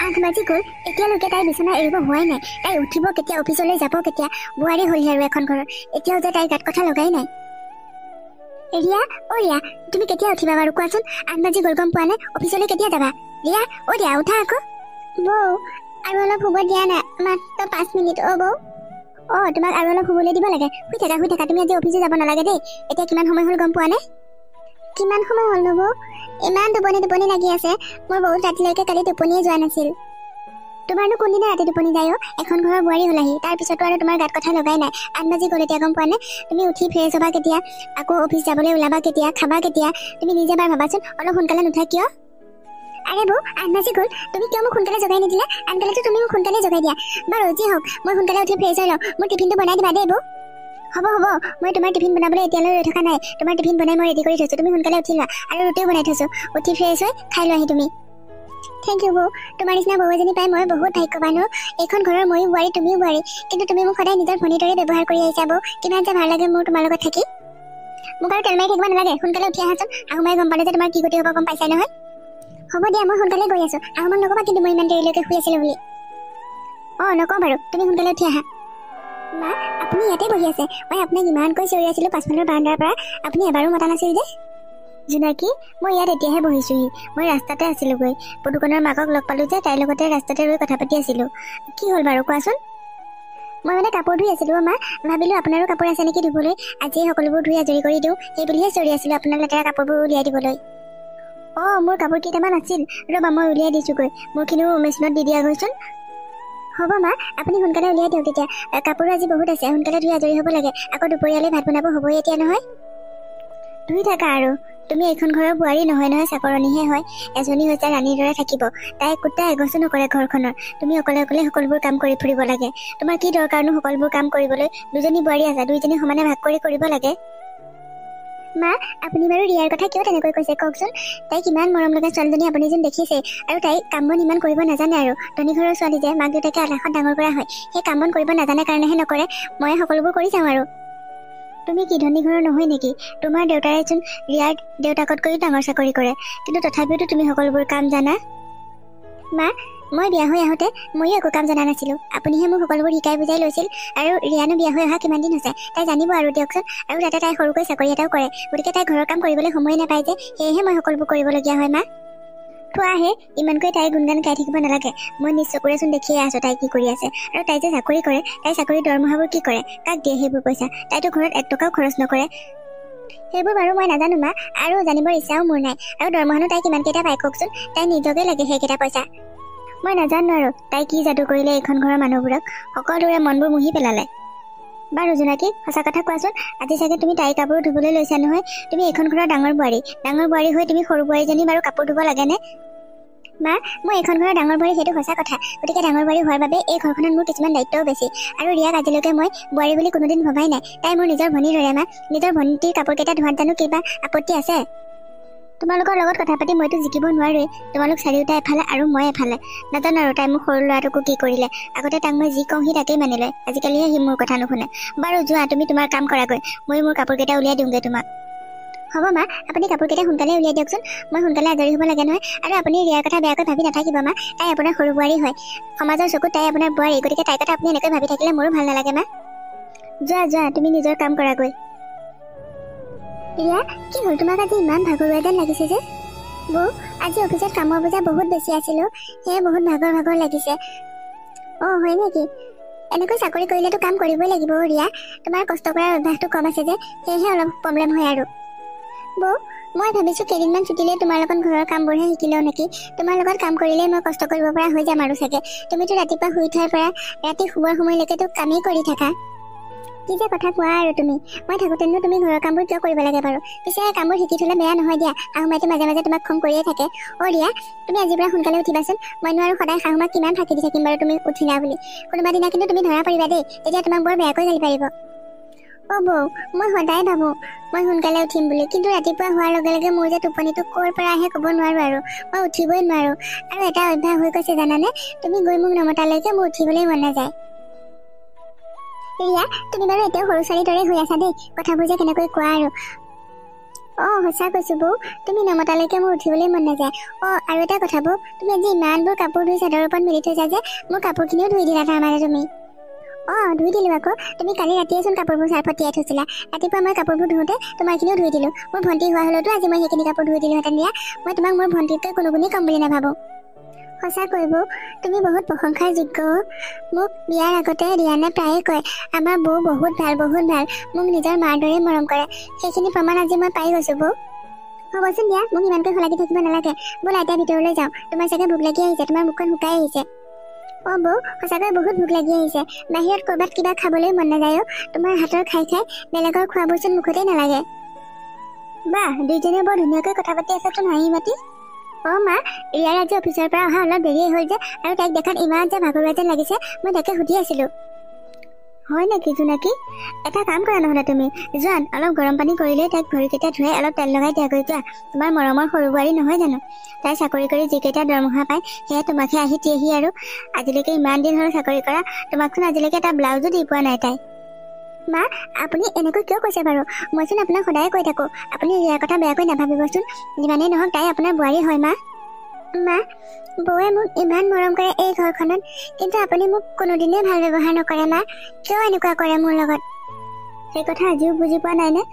8 বাজি গ'ল এতিয়ালৈকে তাই বিছনা এৰিব হোৱাই নাই তাই উঠিব কেতিয়া অফিচলৈ যাব কেতিয়া বুৱাৰী হ'ল আৰু এখন ঘৰৰ এতিয়াও যে তাই গাত কথা লগাই নাই ৰিয়া অ ৰিয়া তুমি কেতিয়া উঠিবা বাৰু কোৱাচোন 8 বাজি গ'ল গম পোৱা নাই অফিচলৈ কেতিয়া যাবা ৰিয়া অ ৰিয়া উঠা আকৌ বৌ আৰু অলপ শুব দিয়া না মাত্ৰ 5 মিনিট অ বৌ অ তোমাক আৰু অলপ শুবলৈ দিব লাগে শুই থাকা তুমি আজি অফিচে যাব নালাগে দেই এতিয়া কিমান সময় হ'ল গম পোৱা নাই কিমান সময় হ'ল নবৌ ইমান টোপনি লাগি আছে মোৰ বহুত ৰাতিলৈকে কালি টোপনিয়ে যোৱা নাছিল তোমাৰনো কোনদিনা ৰাতি টোপনি যায় এখন ঘৰৰ বোৱাৰী হ'লাহি তাৰপিছতো আৰু তোমাৰ গাত কথা লগাই নাই 8 বাজি গ'ল এতিয়া গম পোৱা নাই তুমি উঠি ফ্ৰেছ হ'বা কেতিয়া আকৌ অফিচ যাবলৈ ওলাবা কেতিয়া খাবা কেতিয়া তুমি নিজে এবাৰ ভাবাচোন অলপ সোনকালে নুঠা কিয় আৰে বৌ 8 বাজি গ'ল তুমি কিয় মোক সোনকালে জগাই নিদিলা আনকালেতো তুমি মোক সোনকালে জগাই দিয়া বাৰু যি হওক মই সোনকালে উঠি ফ্ৰেছ হৈ লওঁ মোৰ টিফিনটো বনাই দিবা দেই বৌ হ'ব মই তোমাৰ টিফিন বনাবলৈ এতিয়ালৈ ৰৈ থকা নাই তোমাৰ টিফিন বনাই মই ৰেডি কৰি থৈছোঁ তুমি সোনকালে উঠি লোৱা আৰু ৰুটিও বনাই থৈছোঁ উঠি ফ্ৰেছ হৈ খাই লোৱাহি তুমি থেংক ইউ বৌ তোমাৰ নিচিনা বৌ এজনী পাই মই বহুত ভাগ্যৱান এইখন ঘৰৰ ময়ো বোৱাৰী তুমিও বোৱাৰী কিন্তু তুমি মোক সদায় নিজৰ ভনীৰ দৰে ব্যৱহাৰ কৰি আহিছা বৌ কিমান যে ভাল লাগে মোৰ তোমাৰ লগত থাকি মোক আৰু তেল মাৰি থাকিব নালাগে সোনকালে উঠি আহাচোন আহুমাই গম পালে যে তোমাৰ কি গতি হ'ব গম পাইছাই নহয় হ'ব দিয়া মই সোনকালে গৈ আছোঁ আহুমাক নক'বা কিন্তু মই ইমান দেৰিলৈকে শুই আছিলোঁ বুলি নকওঁ বাৰু তুমি সোনকালে উঠি আহা মা আপুনি ইয়াতে বহি আছে মই আপোনাক ইমানকৈ চিঞৰি আছিলোঁ পাছফালৰ বাৰাণ্ডাৰ পৰা আপুনি এবাৰো মতা নাছিল যে জোনাকী মই ইয়াত এতিয়াহে বহিছোঁহি মই ৰাস্তাতে আছিলোঁগৈ পুদুকণৰ মাকক লগ পালোঁ যে তাইৰ লগতে ৰাস্তাতে ৰৈ কথা পাতি আছিলোঁ কি হ'ল বাৰু কোৱাচোন মই মানে কাপোৰ ধুই আছিলোঁ মা ভাবিলোঁ আপোনাৰো কাপোৰ আছে নেকি ধুবলৈ আজিয়ে সকলোবোৰ ধুই আজৰি কৰি দিওঁ সেই বুলিহে চিঞৰি আছিলোঁ আপোনাৰ লেতেৰা কাপোৰবোৰ উলিয়াই দিবলৈ মোৰ কাপোৰ কেইটামান আছিল ৰ'বা মই উলিয়াই দিছোঁগৈ মোৰখিনিও মেচিনত দি দিয়া গৈচোন হ'ব মা আপুনি সোনকালে উলিয়াই দিয়ক তেতিয়া কাপোৰো আজি বহুত আছে সোনকালে ধুই আজৰি হ'ব লাগে আকৌ দুপৰীয়ালৈ ভাত বনাব হ'বই এতিয়া নহয় ধুই থাকা আৰু তুমি এইখন ঘৰৰ বোৱাৰী নহয় চাকৰণীহে হয় এজনী হৈছে ৰাণীৰ দৰে থাকিব তাই কোটা এগছো নকৰে ঘৰখনৰ তুমি অকলে সকলোবোৰ কাম কৰি ফুৰিব লাগে তোমাৰ কি দৰকাৰনো সকলোবোৰ কাম কৰিবলৈ দুজনী বোৱাৰী আছে দুইজনী সমানে ভাগ কৰি কৰিব লাগে মা আপুনি বাৰু ৰিয়াৰ কথা কিয় তেনেকৈ কৈছে কওকচোন তাই কিমান মৰম লগা ছোৱালীজনী আপুনি যেন দেখিছে আৰু তাই কাম বন ইমান কৰিব নাজানে আৰু ধনী ঘৰৰ ছোৱালী যে মাক দেউতাকে আলাসত ডাঙৰ কৰা হয় সেই কাম বন কৰিব নাজানে কাৰণেহে নকৰে মই সকলোবোৰ কৰি যাওঁ আৰু তুমি কি ধনী ঘৰৰ নহয় নেকি তোমাৰ দেউতাৰেচোন ৰিয়াৰ দেউতাকতকৈও ডাঙৰ চাকৰি কৰে কিন্তু তথাপিওতো তুমি সকলোবোৰ কাম জানা মা মই বিয়া হৈ আহোঁতে ময়ো একো কাম জনা নাছিলোঁ আপুনিহে মোক সকলোবোৰ শিকাই বুজাই লৈছিল আৰু ৰিয়ানো বিয়া হৈ অহা কিমান দিন হৈছে তাই জানিব আৰু দিয়কচোন আৰু তাতে তাই সৰুকৈ চাকৰি এটাও কৰে গতিকে তাই ঘৰৰ কাম কৰিবলৈ সময় নাপায় যে সেয়েহে মই সকলোবোৰ কৰিবলগীয়া হয় মা থোৱাহে ইমানকৈ তাইৰ গুণগান গাই থাকিব নালাগে মই নিজ চকুৰেচোন দেখিয়ে আছোঁ তাই কি কৰি আছে আৰু তাই যে চাকৰি কৰে তাই চাকৰি দৰমহাবোৰ কি কৰে কাক দিয়ে সেইবোৰ পইচা তাইতো ঘৰত 1 টকাও খৰচ নকৰে সেইবোৰ বাৰু মই নাজানো মা আৰু জানিবৰ ইচ্ছাও মোৰ নাই আৰু দৰমহানো তাই কিমানকেইটা পাই কওকচোন তাই নিজকে লাগে সেইকেইটা পইচা মই নাজানো আৰু তাই কি যাদু কৰিলে এইখন ঘৰৰ মানুহবোৰক সকলোৰে মনবোৰ মুহি পেলালে বাৰু জোনাকী সঁচা কথা কোৱাচোন আজি চাগে তুমি তাইৰ কাপোৰ ধুবলৈ লৈছা নহয় তুমি এইখন ঘৰৰ ডাঙৰ বোৱাৰী হৈ তুমি সৰু বোৱাৰীজনী বাৰু কাপোৰ ধুব লাগেনে মা মই এইখন ঘৰৰ ডাঙৰ বোৱাৰী সেইটো সঁচা কথা গতিকে ডাঙৰ বোৱাৰী হোৱাৰ বাবে এই ঘৰখনত মোৰ কিছুমান দায়িত্বও বেছি আৰু ৰিয়াক আজিলৈকে মই বোৱাৰী বুলি কোনোদিন ভবাই নাই তাই মোৰ নিজৰ ভনীৰ দৰে মা নিজৰ ভণ্টিৰ কাপোৰকেইটা ধোৱাত জানো কিবা আপত্তি আছে তোমালোকৰ লগত কথা পাতি মইতো জিকিব নোৱাৰোৱেই তোমালোক চাৰিওটা এফালে আৰু মই এফালে নাজানো আৰু তাই মোক সৰু ল'ৰাটোকো কি কৰিলে আগতে তাক মই যি কওঁ সি তাকেই মানি লয় আজিকালিহে সি মোৰ কথা নুশুনে বাৰু যোৱা তুমি তোমাৰ কাম কৰাগৈ মই মোৰ কাপোৰকেইটা উলিয়াই দিওঁগৈ তোমাক হ'ব মা আপুনি কাপোৰকেইটা সোনকালে উলিয়াই দিয়কচোন মই সোনকালে আজৰি হ'ব লাগে নহয় আৰু আপুনি ৰিয়াৰ কথা বেয়াকৈ ভাবি নাথাকিব মা তাই আপোনাৰ সৰু বোৱাৰী হয় সমাজৰ চকুত তাই আপোনাৰ বোৱাৰী গতিকে তাইৰ কথা আপুনি এনেকৈ ভাবি থাকিলে মোৰো ভাল নালাগে মা যোৱা তুমি নিজৰ কাম কৰাগৈ ৰিয়া কি হ'ল তোমাক আজি ইমান ভাগৰুৱা যেন লাগিছে যে বৌ আজি অফিচত কামৰ বোজা বহুত বেছি আছিলোঁ সেয়ে বহুত ভাগৰ লাগিছে হয় নেকি এনেকৈ চাকৰি কৰিলেতো কাম কৰিবই লাগিব ৰিয়া তোমাৰ কষ্ট কৰাৰ অভ্যাসটো কম আছে যে সেয়েহে অলপ প্ৰব্লেম হয় আৰু বৌ মই ভাবিছোঁ কেইদিনমান ছুটিলে তোমাৰ লগত ঘৰৰ কামবোৰহে শিকিলেও নেকি তোমাৰ লগত কাম কৰিলে মই কষ্ট কৰিব পৰা হৈ যাম আৰু চাগে তুমিতো ৰাতিপুৱা শুই উঠাৰ পৰা ৰাতি শুৱাৰ সময়লৈকেতো কামেই কৰি থাকা কি যে কথা কোৱা আৰু তুমি মই থাকোঁতেনো তুমি ঘৰৰ কামবোৰ কিয় কৰিব লাগে বাৰু পিছে কামবোৰ শিকি থ'লে বেয়া নহয় দিয়া শাহুমাইতো মাজে মাজে তোমাক খং কৰিয়ে থাকে ৰিয়া তুমি আজিৰ পৰা সোনকালে উঠিবাচোন মইনো আৰু সদায় শাহুমাক কিমান ফাঁকি দি থাকিম বাৰু তুমি উঠিলা বুলি কোনোবা দিনা কিন্তু তুমি ধৰা পৰিবা দেই তেতিয়া তোমাক বৰ বেয়াকৈ গালি পাৰিব বৌ মই সদায় ভাবোঁ মই সোনকালে উঠিম বুলি কিন্তু ৰাতিপুৱা হোৱাৰ লগে লগে মোৰ যে টোপনিটো ক'ৰ পৰা আহে ক'ব নোৱাৰোঁ আৰু মই উঠিবই নোৱাৰোঁ আৰু এটা অভ্যাস হৈ গৈছে জানানে তুমি গৈ মোক নমতালৈকে মোৰ উঠিবলৈ মন নাযায় ৰিয়া তুমি বাৰু এতিয়াও সৰু ছোৱালীৰ দৰে হৈ আছা দেই কথাবোৰ যে কেনেকৈ কোৱা আৰু সঁচা কৈছো বৌ, তুমি নমতালৈকে মোৰ উঠিবলৈ মন নাযায়। আৰু এটা কথা বৌ, তুমি আজি ইমানবোৰ কাপোৰ ধুই চাদৰ ওপৰত মেলি থৈছা যে মোৰ কাপোৰখিনিও ধুই দিলা তাৰমানে তুমি। ধুই দিলোঁ আকৌ। তুমি কালি ৰাতিয়েচোন কাপোৰবোৰ চাৰ্ফত তিয়াই থৈছিলা। ৰাতিপুৱা মই কাপোৰবোৰ ধুওঁতে তোমাৰখিনিও ধুই দিলোঁ। মোৰ ভণ্টি হোৱা হ'লেতো আজি মই সেইখিনি কাপোৰ ধুই দিলোঁহেঁতেন দিয়া। মই তোমাক মোৰ ভণ্টিতকৈ কোনো গুণেই কম বুলি নাভাবোঁ। সঁচা কৰিব, তুমি বহুত প্ৰশংসাৰ যোগ্য। মোক বিয়াৰ আগতে ৰিয়ানে প্ৰায়ে কয়, আমাৰ বৌ বহুত ভাল, বহুত ভাল, মোক নিজৰ মাৰ দৰেই মৰম কৰে। সেইখিনি প্ৰমাণ আজি মই পাই গৈছোঁ বৌ। হ'বচোন দিয়া, মোক ইমানকৈ শলাগি থাকিব নালাগে। ব'লা এতিয়া ভিতৰলৈ যাওঁ। তোমাৰ চাগে ভোক লাগি আহিছে, তোমাৰ মুখখন শুকাই আহিছে। বৌ, সঁচাকৈ বহুত ভোক লাগি আহিছে। বাহিৰত ক'ৰবাত কিবা খাবলৈ মন নাযায়। তোমাৰ হাতৰ খাই খাই বেলেগৰ খোৱাবোৰচোন মুখতেই নালাগে। বাহ, দুইজনীয়ে বৰ ধুনীয়াকৈ কথা পাতি আছাচোন হাঁহি মাতি। মা, ৰিয়াৰ আজি অফিচৰ পৰা অহা অলপ দেৰিয়ে হ'ল যে, আৰু তাইক দেখাত ইমান যে ভাগৰুৱা যেন লাগিছে, মই তাকে সুধি আছিলোঁ। হয় নেকি জোনাকী? এটা কাম কৰা নহ'লে তুমি, যোৱা অলপ গৰম পানী কৰিলেই তাইক ভৰিকেইটা ধুৱাই অলপ তেল লগাই দিয়াগৈ যোৱা। তোমাৰ মৰমৰ সৰু বোৱাৰী নহয় জানো? তাই চাকৰি কৰি যিকেইটা দৰমহা পায় সেয়া তোমাকহে আহি দিয়েহি। আৰু আজিলৈকে ইমান দিন হ'ল চাকৰি কৰা, তোমাকচোন আজিলৈকে এটা ব্লাউজো দি পোৱা নাই তাই। মা, আপুনি এনেকৈ কিয় কৈছে বাৰু? মইচোন আপোনাক সদায়ে কৈ থাকোঁ, আপুনি ৰিয়াৰ কথা বেয়াকৈ নাভাবিবচোন। যিমানেই নহওক তাই আপোনাৰ বোৱাৰী হয়। মা, বৌৱে মোক ইমান মৰম কৰে এই ঘৰখনত, কিন্তু আপুনি মোক কোনোদিনেই ভাল ব্যৱহাৰ নকৰে। মা, কিয় এনেকুৱা কৰে মোৰ লগত? সেই কথা আজিও বুজি পোৱা নাইনে?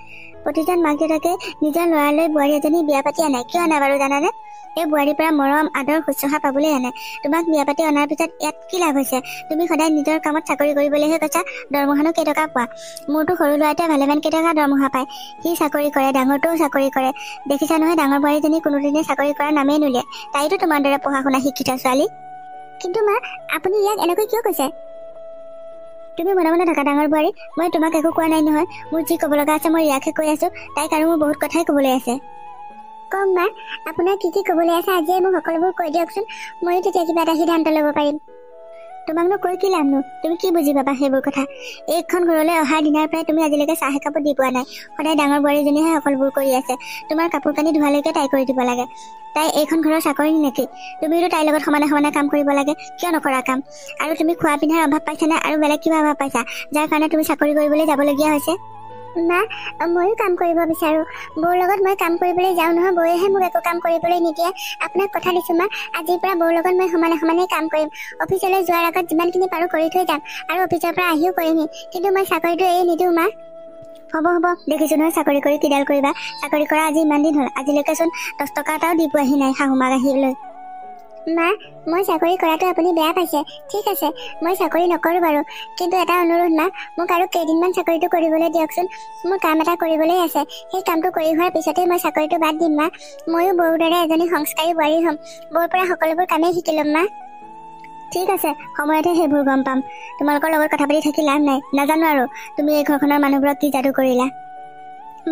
প্ৰতিজন মাক দেউতাকে নিজৰ ল'ৰালৈ বোৱাৰী এজনী বিয়া পাতি আনে। কিয় আনে বাৰু জানানে? এই বোৱাৰীৰ পৰা মৰম, আদৰ, শুশ্ৰূষা পাবলৈ আনে। তোমাক বিয়া পাতি অনাৰ পিছত ইয়াত কি লাভ হৈছে? তুমি সদায় নিজৰ কামত চাকৰি কৰিবলৈহে কৈছা। দৰমহানো কেইটকা পোৱা? মোৰতো সৰু ল'ৰাটোৱে ভালেমান কেইটকা দৰমহা পায়। সি চাকৰি কৰে, ডাঙৰটোও চাকৰি কৰে। দেখিছা নহয়, ডাঙৰ বোৱাৰীজনী কোনোদিনে চাকৰি কৰাৰ নামেই নুলিয়ায়। তাইতো তোমাৰ দৰে পঢ়া শুনা শিক্ষিত ছোৱালী। কিন্তু মা, আপুনি ইয়াক এনেকৈ কিয় কৈছে? তুমি মনে মনে থাকা ডাঙৰ বোৱাৰী, মই তোমাক একো কোৱা নাই নহয়। মোৰ যি ক'ব লগা আছে মই ৰিয়াকহে কৈ আছোঁ। তাইক আৰু মোৰ বহুত কথাই ক'বলৈ আছে। কম মা, আপোনাৰ কি কি ক'বলৈ আছে আজিয়ে মোক সকলোবোৰ কৈ দিয়কচোন। ময়ো তেতিয়া কিবা এটা সিদ্ধান্ত ল'ব পাৰিম। তোমাকনো কৈ কি লাভনো? তুমি কি বুজি পাবা সেইবোৰ কথা? এইখন ঘৰলৈ অহাৰ দিনাৰ পৰাই তুমি আজিলৈকে চাহ একাপো দি পোৱা নাই। সদায় ডাঙৰ বোৱাৰীজনীহে সকলোবোৰ কৰি আছে। তোমাৰ কাপোৰ কানি ধোৱালৈকে তাই কৰি দিব লাগে। তাই এইখন ঘৰৰ চাকৰি নেকি? তুমিতো তাইৰ লগত সমানে সমানে কাম কৰিব লাগে। কিয় নকৰা কাম? আৰু তুমি খোৱা পিন্ধাৰ অভাৱ পাইছানে আৰু বেলেগ কিবা অভাৱ পাইছা যাৰ কাৰণে তুমি চাকৰি কৰিবলৈ যাবলগীয়া হৈছে? মা, ময়ো কাম কৰিব বিচাৰোঁ। বৌৰ লগত মই কাম কৰিবলৈ যাওঁ নহয়, বৌয়েহে মোক একো কাম কৰিবলৈ নিদিয়ে। আপোনাক কথা দিছোঁ মা, আজিৰ পৰা বৌৰ লগত মই সমানে সমানে কাম কৰিম। অফিচলৈ যোৱাৰ আগত যিমানখিনি পাৰোঁ কৰি থৈ যাম, আৰু অফিচৰ পৰা আহিও কৰিমহি। কিন্তু মই চাকৰিটো এৰি নিদিওঁ মা। হ'ব দেখিছোঁ নহয় চাকৰি কৰি কিডাল কৰিবা। চাকৰি কৰা আজি ইমান দিন হ'ল, আজিলৈকেচোন 10 টকা এটাও দি পোৱাহি নাই শাহুমাক আহিবলৈ। মা, মই চাকৰি কৰাটো আপুনি বেয়া পাইছে। ঠিক আছে, মই চাকৰি নকৰোঁ বাৰু, কিন্তু এটা অনুৰোধ মা, মোক আৰু কেইদিনমান চাকৰিটো কৰিবলৈ দিয়কচোন। মোৰ কাম এটা কৰিবলৈ আছে। সেই কামটো কৰি হোৱাৰ পিছতেই মই চাকৰিটো বাদ দিম মা। ময়ো বৌৰ দৰে এজনী সংস্কাৰী বোৱাৰী হ'ম। বৌৰ পৰা সকলোবোৰ কামেই শিকি ল'ম মা। ঠিক আছে, সময়তহে সেইবোৰ গম পাম। তোমালোকৰ লগত কথা পাতি থাকি লাভ নাই। নাজানো আৰু তুমি এই ঘৰখনৰ মানুহবোৰক কি যাদু কৰিলা।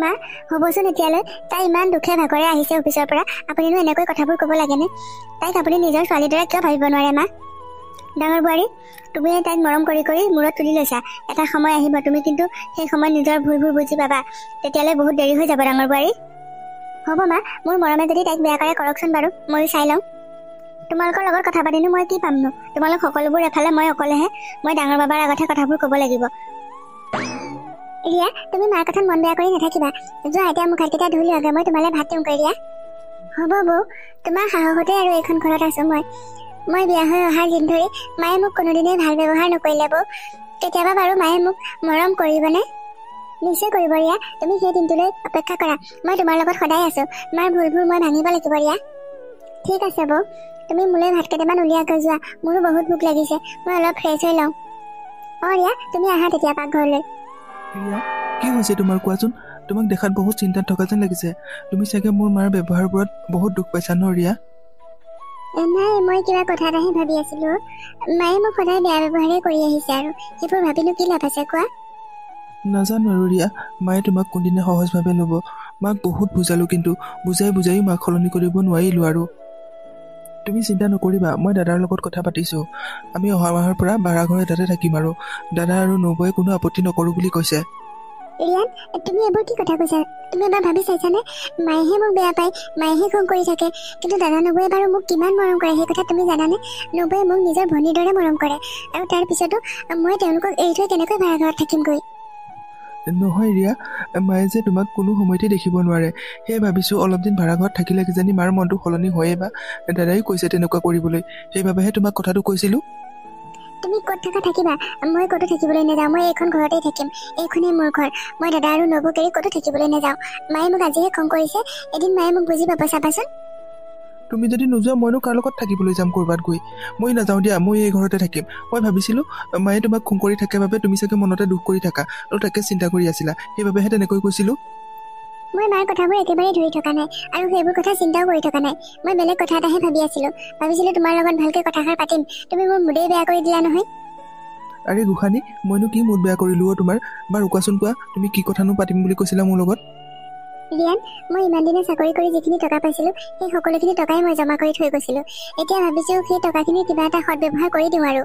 মা, হ'বচোন এতিয়ালৈ। তাই ইমান দুখে ভাগৰে আহিছে অফিচৰ পৰা, আপুনিনো এনেকৈ কথাবোৰ ক'ব লাগেনে? তাইক আপুনি নিজৰ ছোৱালীৰ দৰে কিয় ভাবিব নোৱাৰে মা? ডাঙৰ বোৱাৰী, তুমি তাইক মৰম কৰি কৰি মূৰত তুলি লৈছা। এটা সময় আহিব, তুমি কিন্তু সেই সময়ত নিজৰ ভুলবোৰ বুজি পাবা। তেতিয়ালৈ বহুত দেৰি হৈ যাব ডাঙৰ বোৱাৰী। হ'ব মা, মোৰ মৰমে যদি তাইক বেয়া কৰে কৰকচোন বাৰু, ময়ো চাই লওঁ। তোমালোকৰ লগত কথা পাতিনো মই কি পামনো? তোমালোক সকলোবোৰ এফালে, মই অকলেহে। মই ডাঙৰ বাবাৰ আগতহে কথাবোৰ ক'ব লাগিব। ৰিয়া, তুমি মাৰ কথাত মন বেয়া কৰি নাথাকিবা। যোৱা এতিয়া মুখ হাতকেইটা ধুই লোৱাগৈ, মই তোমালৈ ভাত দিওঁ কৰি দিয়া। হ'ব বৌ, তোমাৰ সাহসতে আৰু এইখন ঘৰত আছোঁ মই বিয়া হৈ অহাৰ দিন ধৰি মায়ে মোক কোনোদিনেই ভাল ব্যৱহাৰ নকৰিলে বৌ। কেতিয়াবা বাৰু মায়ে মোক মৰম কৰিবনে? নিশ্চয় কৰিব ৰিয়া, তুমি সেই দিনটোলৈ অপেক্ষা কৰা। মই তোমাৰ লগত সদায় আছোঁ। মাৰ ভুলবোৰ মই ভাঙিব লাগিব ৰিয়া। ঠিক আছে বৌ, তুমি মোলৈ ভাত কেইটামান উলিয়াকৈ যোৱা। মোৰো বহুত ভোক লাগিছে, মই অলপ ফ্ৰেছ হৈ লওঁ। ৰিয়া, তুমি আহা তেতিয়া পাকঘৰলৈ। ৰিয়া, কি হৈছে তোমাৰ কোৱাচোন? তোমাক দেখাত বহুত চিন্তাত থকা যেন লাগিছে। তুমি চাগে মোৰ মাৰ ব্যৱহাৰবোৰত বহুত দুখ পাইছা ন ৰিয়া? নাই, মই কিবা কথা এটাহে ভাবি আছিলোঁ। মায়ে মোক সদায় বেয়া ব্যৱহাৰেই কৰি আহিছে, আৰু সেইবোৰ ভাবিনো কি লাভ আছে কোৱা? নাজানো আৰু ৰিয়া, মায়ে তোমাক কোনদিনা সহজভাৱে ল'ব। মাক বহুত বুজালোঁ, কিন্তু বুজায়ো মাক সলনি কৰিব নোৱাৰিলোঁ। আৰু তুমি চিন্তা নকৰিবা, মই দাদাৰ লগত কথা পাতিছোঁ। আমি অহা মাহৰ পৰা ভাড়াঘৰ এটাতে থাকিম, আৰু দাদা আৰু নবৌয়ে কোনো আপত্তি নকৰোঁ বুলি কৈছে। ৰিয়ান, তুমি এইবোৰ কি কথা কৈছা? তুমি এবাৰ ভাবি চাইছানে? মায়েহে মোক বেয়া পায়, মায়েহে খং কৰি থাকে, কিন্তু দাদা নবৌয়ে বাৰু মোক কিমান মৰম কৰে সেই কথা তুমি জানানে? নবৌয়ে মোক নিজৰ ভনীৰ দৰে মৰম কৰে, আৰু তাৰ পিছতো মই তেওঁলোকক এৰি থৈ কেনেকৈ ভাড়াঘৰত থাকিমগৈ? নহয় ৰিয়া, মায়ে যে তোমাক কোনো সময়তে দেখিব নোৱাৰে, সেয়ে ভাবিছোঁ অলপ দিন ভাড়া ঘৰত থাকিলে কিজানি মাৰ মনটো সলনি হয়ে বা দাদাই কৈছে তেনেকুৱা কৰিবলৈ, সেইবাবেহে তোমাক কথাটো কৈছিলোঁ। তুমি ক'ত থকা থাকিবা, মই ক'তো থাকিবলৈ নাযাওঁ। মই এইখন ঘৰতেই থাকিম, এইখনেই মোৰ ঘৰ। মই দাদা আৰু নবৌক এৰি ক'তো থাকিবলৈ নাযাওঁ। মায়ে মোক আজিহে খং কৰিছে, এদিন মায়ে মোক বুজি পাব চাবাচোন। তুমি যদি নোযোৱা মইনো কাৰ লগত থাকিবলৈ যাম ক'ৰবাত গৈ? মই নাযাওঁ দিয়া, মই এই ঘৰতে থাকিম। মই ভাবিছিলোঁ মায়ে তোমাক খং কৰি থাকে বাবে তুমি চাগে মনতে দুখ কৰি থাকা আৰু তাকে চিন্তা কৰি আছিলা, সেইবাবেহে তেনেকৈ কৈছিলোঁ। মই মাৰ কথাবোৰ একেবাৰে ধৰি থকা নাই আৰু সেইবোৰ কথা চিন্তাও কৰি থকা নাই। মই বেলেগ কথা এটাহে ভাবি আছিলোঁ। ভাবিছিলোঁ তোমাৰ লগত ভালকৈ কথাষাৰ পাতিম, তুমি মোৰ মুদেই বেয়া কৰি দিলা নহয়। আৰে গোসানী, মইনো কি মুড বেয়া কৰিলোঁ তোমাৰ? বাৰু কোৱাচোন, কোৱা তুমি কি কথানো পাতিম বুলি কৈছিলা মোৰ লগত? ৰিয়ান, মই ইমান দিনে চাকৰি কৰি যিখিনি টকা পাইছিলোঁ সেই সকলোখিনি টকাই মই জমা কৰি থৈ গৈছিলোঁ। এতিয়া ভাবিছোঁ সেই টকাখিনি কিবা এটা সদব্যৱহাৰ কৰি দিওঁ আৰু।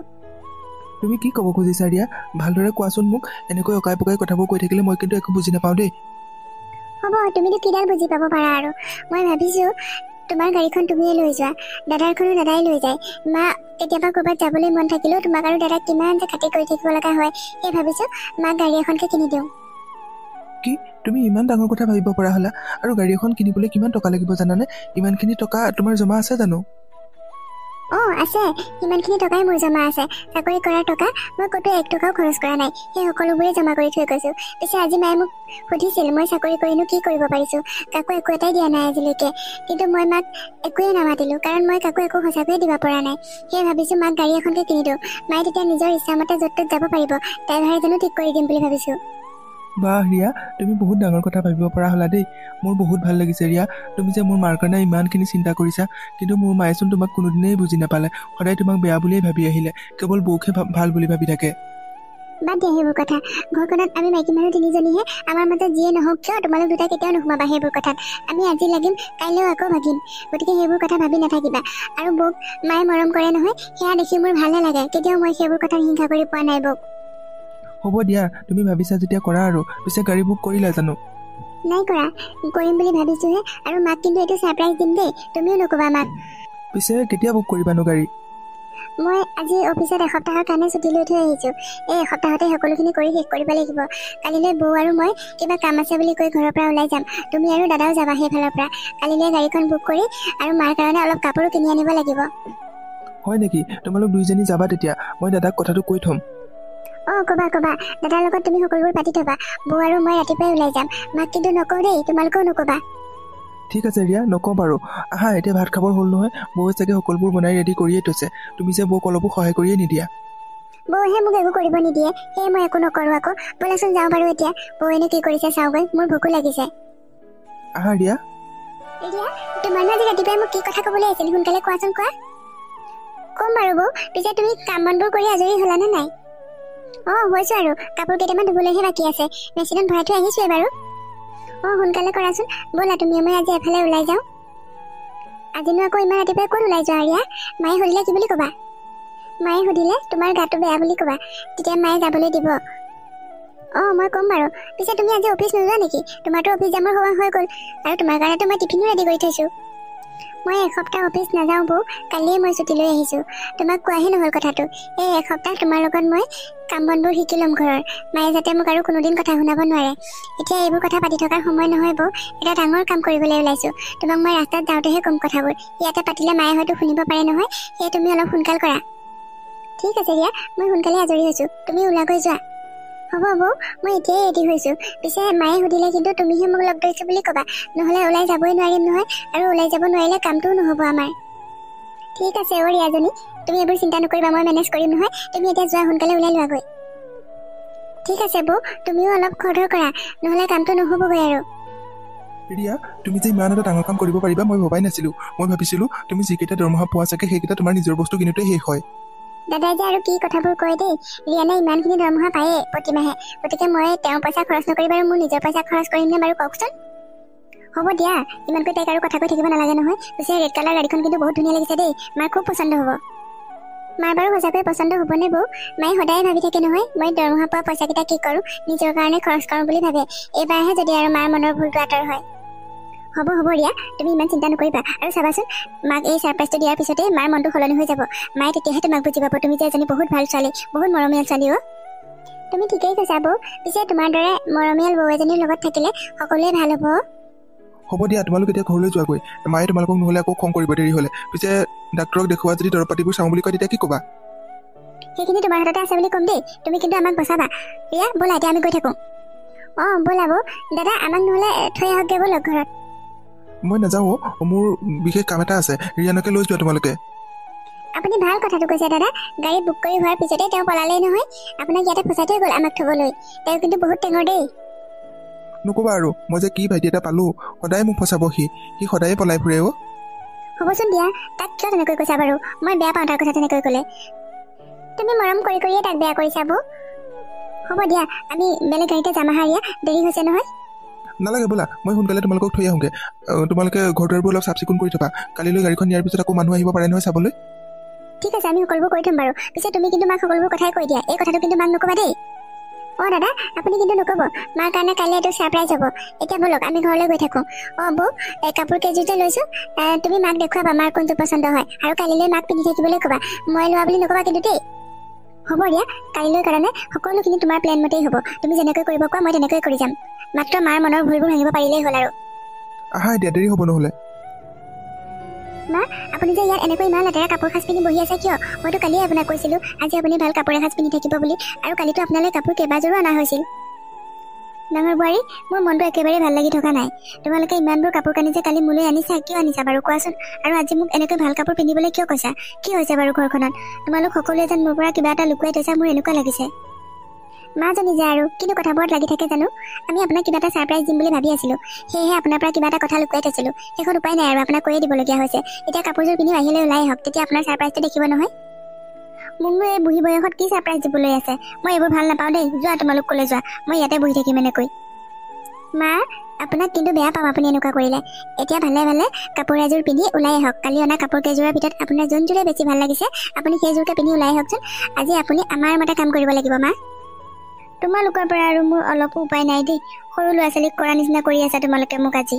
তুমি কি ক'ব খুজিছা ৰিয়া? ভালদৰে কোৱাচোন মোক। এনেকৈ অকাই পকাই কথাবোৰ কৈ থাকিলে মই কিন্তু একো বুজি নাপাওঁ দেই। হ'ব, তুমিতো কিডাল বুজি পাব পাৰা আৰু। মই ভাবিছোঁ তোমাৰ গাড়ীখন তুমিয়ে লৈ যোৱা, দাদাৰখনো দাদাই লৈ যায়। মা কেতিয়াবা ক'ৰবাত যাবলৈ মন থাকিলেও তোমাক আৰু দাদাক কিমান যে খাতি কৰি থাকিব লগা হয়, সেই ভাবিছোঁ মাক গাড়ী এখনকে কিনি দিওঁ। কি তুমি ইমান ডাঙৰ কথা ভাবিব পৰা হ'লা? আৰু গাড়ী এখন কিনিবলৈ কিমান টকা লাগিব জানানে? ইমানখিনি টকা তোমাৰ জমা আছে জানো? অঁ আছে, সিমানখিনি টকাই মোৰ জমা আছে। চাকৰি কৰাৰ টকা মই ক'তো 1 টকাও খৰচ কৰা নাই, সেই সকলোবোৰে জমা কৰি থৈ গৈছোঁ। পিছে আজি মায়ে মোক সুধিছিল মই চাকৰি কৰিনো কি কৰিব পাৰিছোঁ। কাকো একো এটাই দিয়া নাই আজিলৈকে, কিন্তু মই মাক একোৱে নামাতিলোঁ, কাৰণ মই কাকো একো সঁচাকৈয়ে দিব পৰা নাই। সেয়ে ভাবিছোঁ মাক গাড়ী এখনকে কিনি দিওঁ। মায়ে তেতিয়া নিজৰ ইচ্ছামতে য'ত ত'ত যাব পাৰিব। ড্ৰাইভাৰ এজনো ঠিক কৰি দিম বুলি ভাবিছোঁ। বাহ ৰিয়া, তুমি বহুত ডাঙৰ কথা ভাবিব পৰা হ'লা দেই। মোৰ বহুত ভাল লাগিছে ৰিয়া, তুমি যে মোৰ মাৰ কাৰণে ইমানখিনি চিন্তা কৰিছা। কিন্তু মোৰ মায়েচোন তোমাক কোনোদিনেই বুজি নাপালে, সদায় তোমাক বেয়া বুলিয়েই ভাবি আহিলে, কেৱল বৌকহে ভাল বুলি ভাবি থাকে। বাদ দিয়া সেইবোৰ কথা। ঘৰখনত আমি মাইকী মানুহ 3জনীহে, আমাৰ মাজত যিয়ে নহওক কিয় তোমালোক দুটা কেতিয়াও নোসোমাবা সেইবোৰ কথাত। আমি আজি লাগিম, কাইলৈও আকৌ ভাগিম, গতিকে সেইবোৰ কথা ভাবি নাথাকিবা। আৰু বৌক মায়ে মৰম কৰে নহয়, সেয়া দেখি মোৰ ভালহে লাগে। কেতিয়াও মই সেইবোৰ কথাত হিংসা কৰি পোৱা নাই বৌক। হ'ব দিয়া, তুমি ভাবিছা যেতিয়া কৰা আৰু। পিছে গাড়ী বুক কৰিলা জানো? নাই কৰা, কৰিম বুলি ভাবিছোঁহে। আৰু মাক কিন্তু এইটো ছাৰপ্ৰাইজ দিম দেই, তুমিও নক'বা মাক। পিছে কেতিয়া বুক কৰিবানো গাড়ী? মই আজি অফিচত এসপ্তাহৰ কাৰণে ছুটী লৈ থৈ আহিছোঁ। এই এসপ্তাহতে সকলোখিনি কৰি শেষ কৰিব লাগিব। কালিলৈ বৌ আৰু মই কিবা কাম আছে বুলি কৈ ঘৰৰ পৰা ওলাই যাম। তুমি আৰু দাদাও যাবা সেইফালৰ পৰা। কালিলৈ গাড়ীখন বুক কৰি আৰু মাৰ কাৰণে অলপ কাপোৰো কিনি আনিব লাগিব। হয় নেকি? তোমালোক 2জনী যাবা তেতিয়া? মই দাদাক কথাটো কৈ থ'ম। অঁ ক'বা, দাদাৰ লগত তুমি সকলোবোৰ পাতি থ'বা। বৌ আৰু মই ৰাতিপুৱাই ওলাই যাম। মাক কিন্তু নকওঁ দেই, তোমালোকেও নক'বা। ঠিক আছে ৰিয়া, নকওঁ বাৰু। আহা, এতিয়া ভাত খাবৰ হ'ল নহয়। বৌয়ে চাগে সকলোবোৰ বনাই ৰেডি কৰিয়ে থৈছে। তুমি যে বৌক অলপো সহায় কৰিয়ে নিদিয়া। বৌহে মোক একো কৰিব নিদিয়ে, সেয়ে মই একো নকৰোঁ আকৌ। ব'লাচোন যাওঁ বাৰু এতিয়া, বৌয়েনো কি কৰিছে চাওঁগৈ, মোৰ ভোকো লাগিছে। আহা ৰিয়া। ৰিয়া, তোমাৰনো আজি ৰাতিপুৱাই মোক কি কথা ক'বলৈ আছিল, সোনকালে কোৱাচোন, কোৱা। ক'ম বাৰু বৌ। পিছে তুমি কাম বনবোৰ কৰি আজৰি হ'লানে নাই? অঁ হৈছোঁ আৰু, কাপোৰ কেইটামান ধুবলৈহে বাকী আছে, মেচিনত ভৰাই থৈ আহিছোঁৱে বাৰু। অঁ সোনকালে কৰাচোন, ব'লা তুমি মই আজি এফালে ওলাই যাওঁ। আজিনো আকৌ ইমান ৰাতিপুৱাই ক'ত ওলাই যোৱা ৰিয়া? মায়ে সুধিলে কি বুলি ক'বা? মায়ে সুধিলে তোমাৰ গাটো বেয়া বুলি ক'বা, তেতিয়া মায়ে যাবলৈ দিব। অঁ মই ক'ম বাৰু। পিছে তুমি আজি অফিচ নোযোৱা নেকি? তোমাৰতো অফিচ যামৰ সময় হৈ গ'ল, আৰু তোমাৰ কাৰণেতো মই টিফিনো ৰেডি কৰি থৈছোঁ। মই এসপ্তাহ অফিচ নাযাওঁ বৌ, কালিয়ে মই ছুটী লৈ আহিছোঁ। তোমাক কোৱাহে নহ'ল কথাটো। এই এসপ্তাহ তোমাৰ লগত মই কাম বনবোৰ শিকি ল'ম ঘৰৰ। মায়ে যাতে মোক আৰু কোনোদিন কথা শুনাব নোৱাৰে। এতিয়া এইবোৰ কথা পাতি থকাৰ সময় নহয় বৌ, এটা ডাঙৰ কাম কৰিবলৈ ওলাইছোঁ। তোমাক মই ৰাস্তাত যাওঁতেহে ক'ম কথাবোৰ, ইয়াতে পাতিলে মায়ে হয়তো শুনিব পাৰে নহয়, সেয়ে তুমি অলপ সোনকাল কৰা। ঠিক আছে দিয়া, মই সোনকালে আজৰি হৈছোঁ, তুমি ওলাগৈ যোৱা। হ'ব বৌ, মই এতিয়াই ৰেডি হৈছোঁ। পিছে মায়ে সুধিলে কিন্তু তুমিহে মোক লগ ধৰিছোঁ বুলি ক'বা, নহ'লে ওলাই যাবই নোৱাৰিম নহয়, আৰু ওলাই যাব নোৱাৰিলে কামটোও নহ'ব আমাৰ। ঠিক আছে অ' ৰিয়াজনী, তুমি এইবোৰ চিন্তা নকৰিবা, মই মেনেজ কৰিম নহয়। তুমি এতিয়া যোৱা, সোনকালে ওলাই লোৱাগৈ। ঠিক আছে বৌ, তুমিও অলপ খৰধৰ কৰা, নহ'লে কামটো নহ'বগৈ আৰু। ৰিয়া, তুমি যে ইমান এটা ডাঙৰ কাম কৰিব পাৰিবা মই ভবাই নাছিলোঁ। মই ভাবিছিলোঁ তুমি যিকেইটা দৰমহা পোৱা চাগে সেইকেইটা তোমাৰ নিজৰ বস্তু কিনোতে শেষ হয়। দাদাই যে আৰু কি কথাবোৰ কয় দেই। ৰিয়ানে ইমানখিনি দৰমহা পায়েই প্ৰতিমাহে, গতিকে মই তেওঁৰ পইচা খৰচ নকৰি বাৰু মোৰ নিজৰ পইচা খৰচ কৰিমনে বাৰু কওকচোন। হ'ব দিয়া, ইমানকৈ তাইক আৰু কথা কৈ থাকিব নালাগে নহয়। পিছে ৰেড কালাৰ গাড়ীখন কিন্তু বহুত ধুনীয়া লাগিছে দেই, মাৰ খুব পচন্দ হ'ব। মাৰ বাৰু সঁচাকৈ পচন্দ হ'বনে বৌ? মায়ে সদায় ভাবি থাকে নহয় মই দৰমহা পোৱা পইচাকেইটা কি কৰোঁ, নিজৰ কাৰণে খৰচ কৰোঁ বুলি ভাবে। এইবাৰহে যদি আৰু মাৰ মনৰ ভুলটো আঁতৰ হয়। হ'ব ৰিয়া, তুমি ইমান চিন্তা নকৰিবা। আৰু চাবাচোন, মাক এই ছাৰপ্ৰাইজটো দিয়াৰ পিছতে মাৰ মনটো সলনি হৈ যাব। মায়ে তেতিয়াহে তোমাক বুজি পাব, তুমি যে এজনী বহুত ভাল ছোৱালী, বহুত মৰমীয়াল ছোৱালী অ'। তুমি ঠিকেই কৈছা বৌ। পিছে তোমাৰ দৰে মৰমীয়াল বৌ এজনীৰ লগত থাকিলে সকলোৱে ভাল হ'ব। হ'ব দিয়া, তোমালোক এতিয়া ঘৰলৈ যোৱাগৈ। মায়ে তোমালোকক নহ'লে আকৌ খং কৰিব দেৰি হ'লে। পিছে ডাক্তৰক দেখুওৱা যদি দৰৱ পাতিবোৰ চাওঁ বুলি কয় তেতিয়া কি ক'বা? সেইখিনি তোমাৰ হাততে আছে বুলি ক'ম দেই। তুমি কিন্তু আমাক বচাবা। ৰিয়া ব'লা, এতিয়া আমি গৈ থাকোঁ। অঁ ব'লা বৌ। দাদা আমাক নহ'লে থৈ আহকগৈ ব'লক ঘৰত। মই নাযাওঁ, মোৰ বিশেষ কাম এটা আছে। ৰিয়ানকে লৈ যোৱা তোমালোকে। আপুনি ভাল কথাটো কৈছে দাদা। গাড়ী বুক কৰি হোৱাৰ পিছতে তেওঁ পলালেই নহয়। আপোনাক ইয়াতে ফচাই থৈ গ'ল আমাক থ'বলৈ। তেওঁ কিন্তু বহুত টেঙৰ দেই। নক'বা আৰু, মই যে কি ভাইটি এটা পালোঁ। সদায় মোক ফচাব সি সদায়ে পলাই ফুৰে অ'। হ'বচোন দিয়া, তাক কিয় তেনেকৈ কৈছা বাৰু? মই বেয়া পাওঁ তাৰ কথা তেনেকৈ ক'লে। তুমি মৰম কৰি কৰিয়ে তাক বেয়া কৰিছা বৌ। হ'ব দিয়া, আমি বেলেগ গাড়ীতে যাম আহা ৰিয়া, দেৰি হৈছে নহয়। নালাগে ব'লা, মই সোনকালে তোমালোকক থৈ আহোঁগৈ। তোমালোকে ঘৰ দুৱাৰবোৰ অলপ চাফ চিকুণ কৰি থবা। কালিলৈ গাড়ীখন নিয়াৰ পিছত আকৌ মানুহ আহিব পাৰে নহয় চাবলৈ। ঠিক আছে, আমি সকলোবোৰ কৰি থ'ম বাৰু। পিছে তুমি কিন্তু মাক সকলোবোৰ কথাই কৈ দিয়া। এই কথাটো কিন্তু মাক নক'বা দেই। অঁ দাদা আপুনি কিন্তু নক'ব। মাৰ কাৰণে কাইলৈ এইটো ছাৰপ্ৰাইজ হ'ব। এতিয়া ব'লক আমি ঘৰলৈ গৈ থাকোঁ। অঁ বৌ, কাপোৰ কেইযোৰতে লৈছোঁ। তুমি মাক দেখুৱাবা মাৰ কোনটো পচন্দ হয়, আৰু কালিলৈ মাক পিন্ধি থাকিবলৈ ক'বা। মই লোৱা বুলি নক'বা কিন্তু দেই। হ'ব দিয়া, কাইলৈৰ কাৰণে সকলোখিনি তোমাৰ প্লেন মতেই হ'ব। তুমি যেনেকৈ কৰিব কোৱা মই তেনেকৈ কৰি যাম। মাত্ৰ মাৰ মনৰ ভুলবোৰ ভাঙিব পাৰিলেই হ'ল আৰু। আহা এতিয়া, দেৰি হ'ব নহ'লে। মা আপুনি যে ইয়াত এনেকৈ ইমান লেতেৰা কাপোৰ সাজ পিন্ধি বহি আছে কিয়? মইতো কালিয়ে আপোনাক কৈছিলোঁ আজি আপুনি ভাল কাপোৰ এসাজ পিন্ধি থাকিব বুলি, আৰু কালিতো আপোনালৈ কাপোৰ কেইবাযোৰো অনা হৈছিল। ডাঙৰ বোৱাৰী, মোৰ মনটো একেবাৰে ভাল লাগি থকা নাই। তোমালোকে ইমানবোৰ কাপোৰ কানি যে কালি মোলৈ আনিছা, কিয় আনিছা বাৰু কোৱাচোন? আৰু আজি মোক এনেকৈ ভাল কাপোৰ পিন্ধিবলৈ কিয় কৈছা? কি হৈছে বাৰু ঘৰখনত? তোমালোক সকলোৱে যেন মোৰ পৰা কিবা এটা লুকুৱাই থৈছা, মোৰ এনেকুৱা লাগিছে। মাজনী যে আৰু কিন্তু কথাবোৰত লাগি থাকে জানো? আমি আপোনাক কিবা এটা ছাৰপ্ৰাইজ দিম বুলি ভাবি আছিলোঁ, সেয়েহে আপোনাৰ পৰা কিবা এটা কথা লুকুৱাই থৈছিলোঁ। শেষত উপায় নাই আৰু আপোনাক কৈয়ে দিবলগীয়া হৈছে। এতিয়া কাপোৰযোৰ পিন্ধি বাহিৰলৈ ওলাই আহক, তেতিয়া আপোনাৰ ছাৰপ্ৰাইজটো দেখিব নহয়। মোকনো এই বুঢ়ী বয়সত কি ছাৰপ্ৰাইজ দিবলৈ আছে? মই এইবোৰ ভাল নাপাওঁ দেই। যোৱা তোমালোক ক'লৈ যোৱা, মই ইয়াতে বহি থাকিম এনেকৈ। মা আপোনাক কিন্তু বেয়া পাম আপুনি এনেকুৱা কৰিলে। এতিয়া ভালে ভালে কাপোৰ এযোৰ পিন্ধি ওলাই আহক। কালি অনা কাপোৰ কেইযোৰৰ ভিতৰত আপোনাৰ যোনযোৰে বেছি ভাল লাগিছে আপুনি সেইযোৰকে পিন্ধি ওলাই আহকচোন। আজি আপুনি আমাৰ মতে কাম কৰিব লাগিব মা। তোমালোকৰ পৰা আৰু মোৰ অলপো উপায় নাই দেই। সৰু ল'ৰা ছোৱালীক কৰা নিচিনা কৰি আছা তোমালোকে মোক আজি।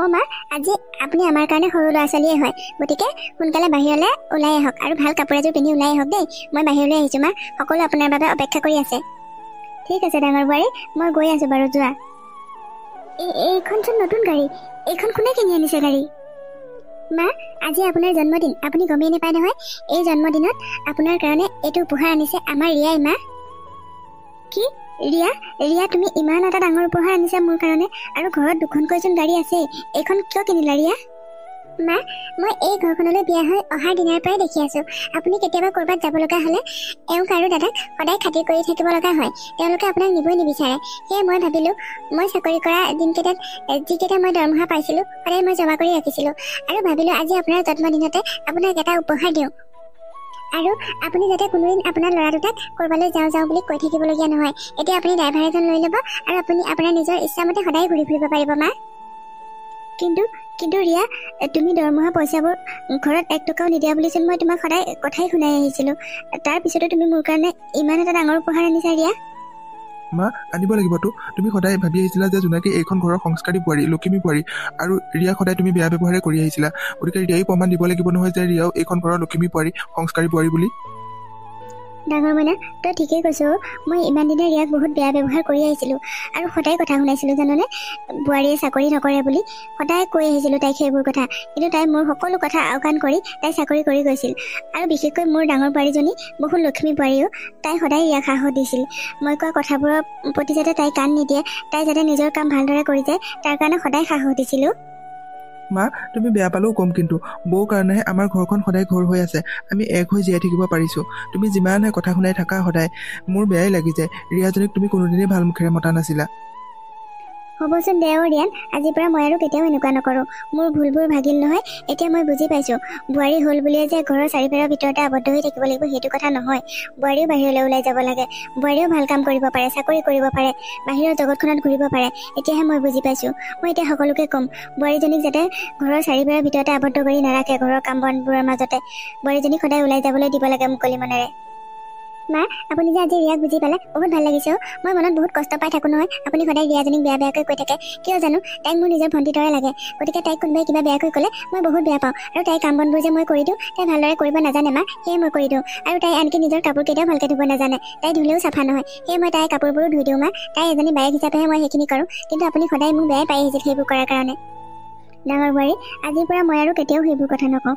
অঁ মা, আজি আপুনি আমাৰ কাৰণে সৰু ল'ৰা ছোৱালীয়ে হয়, গতিকে সোনকালে বাহিৰলৈ ওলাই আহক আৰু ভাল কাপোৰ এযোৰ পিন্ধি ওলাই আহক দেই। মই বাহিৰলৈ আহিছোঁ মা, সকলো আপোনাৰ বাবে অপেক্ষা কৰি আছে। ঠিক আছে ডাঙৰ বোৱাৰী, মই গৈ আছোঁ বাৰু, যোৱা। এইখনচোন নতুন গাড়ী, এইখন কোনে কিনি আনিছে গাড়ী? মা আজি আপোনাৰ জন্মদিন, আপুনি গমেই নাপায় নহয়। এই জন্মদিনত আপোনাৰ কাৰণে এইটো উপহাৰ আনিছে আমাৰ ৰিয়াই। মা কি ৰিয়া তুমি ইমান এটা ডাঙৰ উপহাৰ আনিছা মোৰ কাৰণে, আৰু ঘৰত দুখনকৈচোন গাড়ী আছে। এইখন কিয় কিনিলা ৰিয়া? মা মই এই ঘৰখনলৈ বিয়া হৈ অহাৰ দিনাৰ পৰাই দেখি আছোঁ আপুনি কেতিয়াবা ক'ৰবাত যাব লগা হ'লে এওঁক আৰু দাদাক সদায় খাতিৰ কৰি থাকিব লগা হয়। তেওঁলোকে আপোনাক নিবই নিবিচাৰে। সেয়ে মই ভাবিলোঁ মই চাকৰি কৰা দিনকেইটাত যিকেইটা মই দৰমহা পাইছিলোঁ সদায় মই জমা কৰি ৰাখিছিলোঁ, আৰু ভাবিলোঁ আজি আপোনাৰ জন্মদিনতে আপোনাক এটা উপহাৰ দিওঁ, আৰু আপুনি যাতে কোনোদিন আপোনাৰ ল'ৰা দুটাক ক'ৰবালৈ যাওঁ বুলি কৈ থাকিবলগীয়া নহয়। এতিয়া আপুনি ড্ৰাইভাৰ এজন লৈ ল'ব, আৰু আপুনি আপোনাৰ নিজৰ ইচ্ছামতে সদায় ঘূৰি ফুৰিব পাৰিব। মা কিন্তু ৰিয়া, তুমি দৰমহা পইচাবোৰ ঘৰত 1 টকাও নিদিয়া বুলিচোন মই তোমাক সদায় কথাই শুনাই আহিছিলোঁ। তাৰ পিছতো তুমি মোৰ কাৰণে ইমান এটা ডাঙৰ উপহাৰ আনিছা ৰিয়া। মা আনিব লাগিবতো। তুমি সদায় ভাবি আহিছিলা যে জোনাকী এইখন ঘৰৰ সংস্কাৰী বোৱাৰী, লখিমী বোৱাৰী, আৰু ৰিয়াক সদায় তুমি বেয়া ব্যৱহাৰে কৰি আহিছিলা। গতিকে ৰিয়াই প্ৰমাণ দিব লাগিব নহয় যে ৰিয়াও এইখন ঘৰৰ লখিমী বোৱাৰী, সংস্কাৰী বোৱাৰী বুলি। ডাঙৰ মইনা, তই ঠিকেই কৈছ। মই ইমান দিনে ৰিয়াক বহুত বেয়া ব্যৱহাৰ কৰি আহিছিলোঁ, আৰু সদায় কথা শুনাইছিলোঁ জাননে, বোৱাৰীয়ে চাকৰি নকৰে বুলি সদায় কৈ আহিছিলোঁ তাইক সেইবোৰ কথা। কিন্তু তাই মোৰ সকলো কথা আওকাণ কৰি তাই চাকৰি কৰি গৈছিল, আৰু বিশেষকৈ মোৰ ডাঙৰ বোৱাৰীজনী বহুত লক্ষ্মী বোৱাৰীও। তাই সদায় ৰিয়াক সাহস দিছিল। মই কোৱা কথাবোৰৰ প্ৰতি যাতে তাই কাণ নিদিয়ে, তাই যাতে নিজৰ কাম ভালদৰে কৰি যায়, তাৰ কাৰণে সদায় সাহস দিছিলোঁ। মা তুমি বেয়া পালেও কম, কিন্তু বৌ কাৰণেহে আমাৰ ঘৰখন সদায় ঘৰ হৈ আছে। আমি এক হৈ জীয়াই থাকিব পাৰিছোঁ। তুমি যিমানহে কথা শুনাই থাকা সদায়, মোৰ বেয়াই লাগি যায়। ৰিয়াজনীক তুমি কোনোদিনেই ভাল মুখেৰে মতা নাছিলা। হ'বচোন দে ৰিয়ান, আজিৰ পৰা মই আৰু কেতিয়াও এনেকুৱা নকৰোঁ। মোৰ ভুলবোৰ ভাগিল নহয়, এতিয়া মই বুজি পাইছোঁ। বোৱাৰী হ'ল বুলিয়ে যে ঘৰৰ চাৰিবেৰৰ ভিতৰতে আবদ্ধ হৈ থাকিব লাগিব সেইটো কথা নহয়। বোৱাৰীও বাহিৰলৈ ওলাই যাব লাগে। বোৱাৰীও ভাল কাম কৰিব পাৰে, চাকৰি কৰিব পাৰে, বাহিৰৰ জগতখনত ঘূৰিব পাৰে। এতিয়াহে মই বুজি পাইছোঁ। মই এতিয়া সকলোকে ক'ম, বোৱাৰীজনীক যাতে ঘৰৰ চাৰিবেৰৰ ভিতৰতে আবদ্ধ কৰি নাৰাখে, ঘৰৰ কাম বনবোৰৰ মাজতে। বোৱাৰীজনীক সদায় ওলাই যাবলৈ দিব লাগে মুকলি মনেৰে। মা আপুনি যে আজি ৰিয়াক বুজি পালে বহুত ভাল লাগিছে। মই মনত বহুত কষ্ট পাই থাকোঁ নহয়। আপুনি সদায় ৰিয়াজনীক বেয়া বেয়াকৈ কৈ থাকে, কিয় জানো তাইক মোৰ নিজৰ ভণ্টিৰ দৰে লাগে। গতিকে তাইক কোনোবাই কিবা বেয়াকৈ ক'লে মই বহুত বেয়া পাওঁ। আৰু তাইৰ কাম বনবোৰ যে মই কৰি দিওঁ, তাই ভালদৰে কৰিব নাজানে মা, সেয়ে মই কৰি দিওঁ। আৰু তাই আনকি নিজৰ কাপোৰ কেতিয়াও ভালকৈ ধুব নাজানে, তাই ধুলেও চাফা নহয়, সেয়ে মই তাইৰ কাপোৰবোৰো ধুই দিওঁ মা। তাই এজনী বায়েক হিচাপেহে মই সেইখিনি কৰোঁ, কিন্তু আপুনি সদায় মোক বেয়াই পাই আহিছিল সেইবোৰ কৰাৰ কাৰণে। ডাঙৰ বোৱাৰী, আজিৰ পৰা মই আৰু কেতিয়াও সেইবোৰ কথা নকওঁ।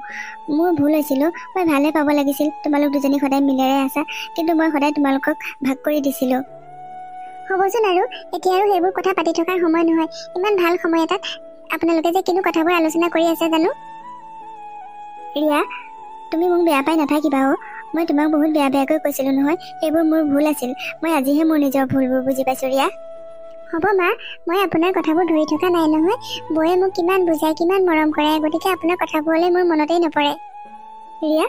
মোৰ ভুল হৈছিলোঁ, মই ভালে পাব লাগিছিল। তোমালোক দুজনী সদায় মিলেৰে আছা, কিন্তু মই সদায় তোমালোকক ভাগ কৰি দিছিলোঁ। হ'বচোন আৰু এতিয়া আৰু সেইবোৰ কথা পাতি থকাৰ সময় নহয়। ইমান ভাল সময় এটাত আপোনালোকে যে কিনো কথাবোৰ আলোচনা কৰি আছে জানো। ৰিয়া, তুমি মোক বেয়া পাই নাথাকিবা। মই তোমাক বহুত বেয়া বেয়াকৈ কৈছিলোঁ নহয়, সেইবোৰ মোৰ ভুল আছিল। মই আজিহে মোৰ নিজৰ ভুলবোৰ বুজি পাইছোঁ ৰিয়া। হ'ব মা, মই আপোনাৰ কথাবোৰ ধৰি থকা নাই নহয়। বৌয়ে মোক কিমান বুজায়, কিমান মৰম কৰে, গতিকে আপোনাৰ কথাবোৰলৈ মোৰ মনতেই নপৰে। ৰিয়া,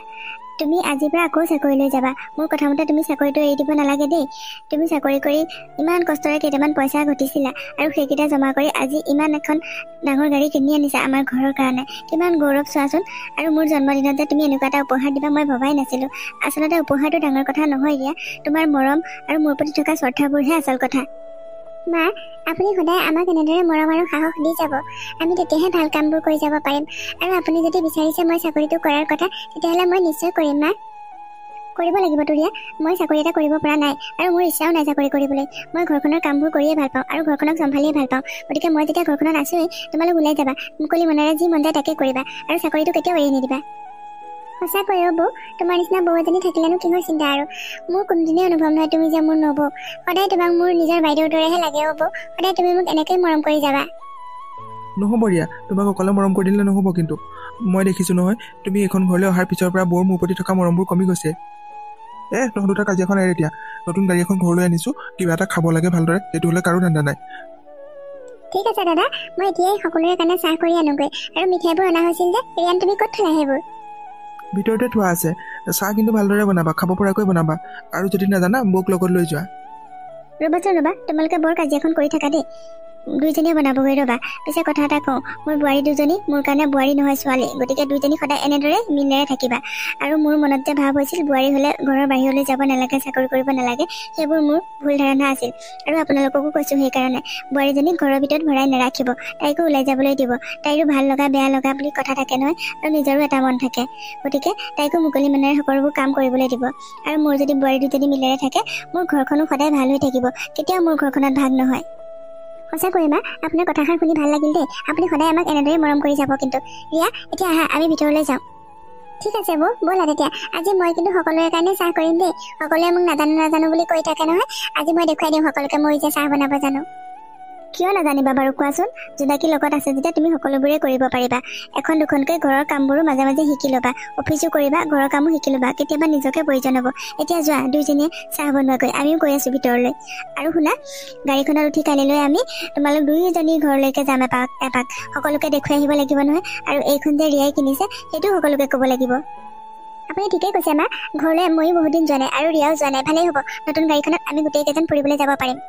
তুমি আজিৰ পৰা আকৌ চাকৰিলৈ যাবা। মোৰ কথামতে তুমি চাকৰিটো এৰি দিব নালাগে দেই। তুমি চাকৰি কৰি ইমান কষ্টৰে কেইটামান পইচা ঘটিছিলা, আৰু সেইকেইটা জমা কৰি আজি ইমান এখন ডাঙৰ গাড়ী কিনি আনিছা আমাৰ ঘৰৰ কাৰণে। কিমান গৌৰৱ চোৱাচোন। আৰু মোৰ জন্মদিনত যে তুমি এনেকুৱা এটা উপহাৰ দিবা মই ভবাই নাছিলোঁ। আচলতে উপহাৰটো ডাঙৰ কথা নহয় ৰিয়া, তোমাৰ মৰম আৰু মোৰ প্ৰতি থকা শ্ৰদ্ধাবোৰহে আচল কথা। মা, আপুনি সদায় আমাক এনেদৰে মৰম আৰু সাহস দি যাব। আমি তেতিয়াহে ভাল কামবোৰ কৰি যাব পাৰিম। আৰু আপুনি যদি বিচাৰিছে মই চাকৰিটো কৰাৰ কথা, তেতিয়াহ'লে মই নিশ্চয় কৰিম মা। কৰিব লাগিব তুৰিয়া। মই চাকৰি এটা কৰিব পৰা নাই, আৰু মোৰ ইচ্ছাও নাই চাকৰি কৰিবলৈ। মই ঘৰখনৰ কামবোৰ কৰিয়ে ভাল পাওঁ, আৰু ঘৰখনক চম্ভালিয়ে ভাল পাওঁ। গতিকে মই যেতিয়া ঘৰখনত আছোৱেই, তোমালোক ওলাই যাবা, মুকলি মনেৰে যি মন যায় তাকে কৰিবা, আৰু চাকৰিটো কেতিয়াও এৰি নিদিবা। সঁচাকৈ বৌ, তোমাৰ নিচিনা বৌ এজনী থাকিলেনো কিহৰ চিন্তা আৰু। মোৰ কোনোদিনেই অনুভৱ নহয় তুমি যে মোৰ নবৌ। সদায় তোমাক মোৰ নিজৰ বাইদেউৰ দৰেহে লাগে বৌ। সদায় তুমি মোক এনেকৈ মৰম কৰি যাবা। নহ'ব ৰিয়া, তোমাক অকলে মৰম কৰি দিলে নহ'ব। কিন্তু মই দেখিছোঁ নহয়, তুমি এইখন ঘৰলৈ অহাৰ পিছৰ পৰা বৌৰ মোৰ প্ৰতি থকা মৰমবোৰ কমি গৈছে। তহঁত দুটা কাজিয়াখন এৰি দিয়া। নতুন গাড়ী এখন ঘৰলৈ আনিছোঁ, কিবা এটা খাব লাগে ভালদৰে, সেইটো হ'লে কাৰো ধান্দা নাই। ঠিক আছে দাদা, মই এতিয়াই সকলোৰে কাৰণে চাহ কৰি আনোগৈ। আৰু মিঠাইবোৰ অনা হৈছিল যে, ৰিয়ান তুমি ক'ত থলা সেইবোৰ? ভিতৰতে থোৱা আছে। চাহ কিন্তু ভালদৰে বনাবা, খাব পৰাকৈ বনাবা। আৰু যদি নাজানা বৌক লগত লৈ যোৱা। ৰ'বাচোন ৰ'বা, তোমালোকে বৰ কাজিয়াখন কৰি থাকা দেই। দুইজনীয়ে বনাবগৈ ৰ'বা। পিছে কথা এটা কওঁ, মোৰ বোৱাৰী দুজনী মোৰ কাৰণে বোৱাৰী নহয় ছোৱালী। গতিকে দুইজনী সদায় এনেদৰে মিলেৰে থাকিবা। আৰু মোৰ মনত যে ভাৱ হৈছিল বোৱাৰী হ'লে ঘৰৰ বাহিৰলৈ যাব নালাগে, চাকৰি কৰিব নালাগে, সেইবোৰ মোৰ ভুল ধাৰণা আছিল। আৰু আপোনালোককো কৈছোঁ সেইকাৰণে, বোৱাৰীজনীক ঘৰৰ ভিতৰত ভৰাই নাৰাখিব, তাইকো ওলাই যাবলৈ দিব। তাইৰো ভাল লগা বেয়া লগা বুলি কথা থাকে নহয়, আৰু নিজৰো এটা মন থাকে। গতিকে তাইকো মুকলি মনেৰে সকলোবোৰ কাম কৰিবলৈ দিব। আৰু মোৰ যদি বোৱাৰী দুজনী মিলেৰে থাকে, মোৰ ঘৰখনো সদায় ভাল হৈ থাকিব, কেতিয়াও মোৰ ঘৰখনত ভাগ নহয়। সঁচাকৈ মা, আপোনাৰ কথাষাৰ শুনি ভাল লাগিল দেই। আপুনি সদায় আমাক এনেদৰে মৰম কৰি যাব। কিন্তু ৰিয়া, এতিয়া আহা, আমি ভিতৰলৈ যাওঁ। ঠিক আছে বৌ, ব'লা তেতিয়া। আজি মই কিন্তু সকলোৰে কাৰণে চাহ কৰিম দেই। সকলোৱে মোক নাজানো নাজানো বুলি কৈ থাকে নহয়, আজি মই দেখুৱাই দিওঁ সকলোকে মই যে চাহ বনাব জানো। কিয় নাজানিবা বাৰু কোৱাচোন? জোনাকী লগত আছে যেতিয়া তুমি সকলোবোৰে কৰিব পাৰিবা। এখন দুখনকৈ ঘৰৰ কামবোৰো মাজে মাজে শিকি ল'বা। অফিচো কৰিবা, ঘৰৰ কামো শিকি ল'বা, কেতিয়াবা নিজকে প্ৰয়োজন হ'ব। এতিয়া যোৱা দুইজনীয়ে চাহ বনোৱাগৈ, আমিও গৈ আছোঁ ভিতৰলৈ। আৰু শুনা, গাড়ীখনত উঠি কালিলৈ আমি তোমালোক দুয়োজনী ঘৰলৈকে যাম এপাক। সকলোকে দেখুৱাই আহিব লাগিব নহয়। আৰু এইখন যে ৰিয়াই কিনিছে, সেইটোও সকলোকে ক'ব লাগিব। আপুনি ঠিকেই কৈছে মা, ঘৰলৈ ময়ো বহুত দিন যোৱা নাই, আৰু ৰিয়াও যোৱা নাই। ভালেই হ'ব, নতুন গাড়ীখনত আমি গোটেইকেইজন ফুৰিবলৈ যাব পাৰিম।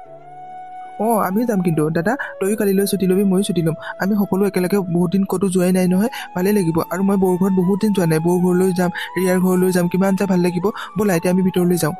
আমি যাম কিন্তু দাদা, তয়ো কালিলৈ ছুটি ল'বি, ময়ো ছুটি ল'ম। আমি সকলো একেলগে বহুত দিন ক'তো যোৱাই নাই নহয়, ভালেই লাগিব। আৰু মই বৌৰ ঘৰত বহুত দিন যোৱা নাই, বৌৰ ঘৰলৈ যাম, ৰিয়াৰ ঘৰলৈ যাম, কিমান যে ভাল লাগিব। ব'লা এতিয়া আমি ভিতৰলৈ যাওঁ।